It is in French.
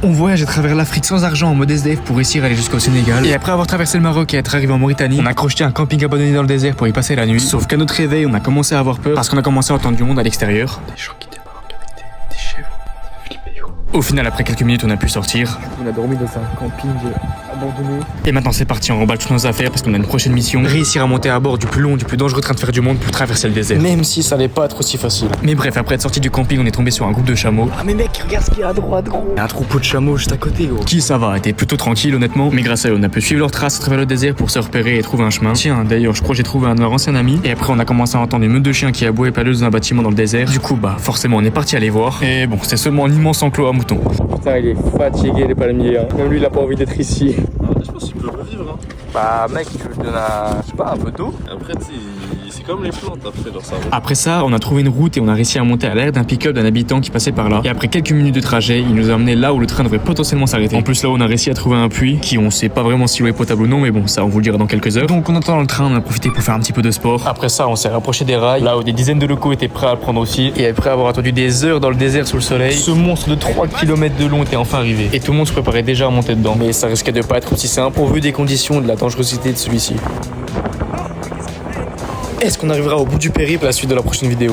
On voyage à travers l'Afrique sans argent en mode SDF pour réussir à aller jusqu'au Sénégal. Et après avoir traversé le Maroc et être arrivé en Mauritanie, on a crocheté un camping abandonné dans le désert pour y passer la nuit. Sauf qu'à notre réveil, on a commencé à avoir peur parce qu'on a commencé à entendre du monde à l'extérieur. Des gens qui débarquent avec des chèvres. Au final, après quelques minutes, on a pu sortir. On a dormi dans un camping abandonné. Et maintenant, c'est parti, on remballe toutes nos affaires parce qu'on a une prochaine mission. Réussir à monter à bord du plus long, du plus dangereux train de fer du monde pour traverser le désert. Même si ça allait pas être aussi facile. Mais bref, après être sorti du camping, on est tombé sur un groupe de chameaux. Ah mais mec, regarde ce qu'il y a à droite, gros. Il y a un troupeau de chameaux juste à côté, gros. Qui ça va, était plutôt tranquille honnêtement. Mais grâce à eux, on a pu suivre leurs traces à travers le désert pour se repérer et trouver un chemin. Tiens, d'ailleurs, je crois que j'ai trouvé un de nos anciens amis. Et après, on a commencé à entendre une meute de chiens qui aboient et paleux dans un bâtiment dans le désert. Du coup, bah, forcément, on est parti aller voir. Et bon, c'est seulement un immense enclos à moutons. Putain, il est fatigué, les palmiers. Hein. Même lui, il a pas envie d'être ici. Je pense qu'il peut revivre. Hein. Bah, mec, tu lui donnes je sais pas, un peu d'eau. Après, tu sais, c'est comme les plantes après leur cerveau. Après ça, on a trouvé une route et on a réussi à monter à l'arrière d'un pick-up d'un habitant qui passait par là. Et après quelques minutes de trajet, il nous a amené là où le train devrait potentiellement s'arrêter. En plus, là, on a réussi à trouver un puits qui, on sait pas vraiment si l'eau est potable ou non, mais bon, ça, on vous le dira dans quelques heures. Donc, en attendant le train, on a profité pour faire un petit peu de sport. Après ça, on s'est rapproché des rails, là où des dizaines de locaux étaient prêts à le prendre aussi. Et après avoir attendu des heures dans le désert sous le soleil, ce monstre de 3 km de long était enfin arrivé. Et tout le monde se préparait déjà à monter dedans. Mais ça risquait de pas être aussi simple au vu des conditions et de la dangerosité de celui-ci. Est-ce qu'on arrivera au bout du périple à la suite de la prochaine vidéo?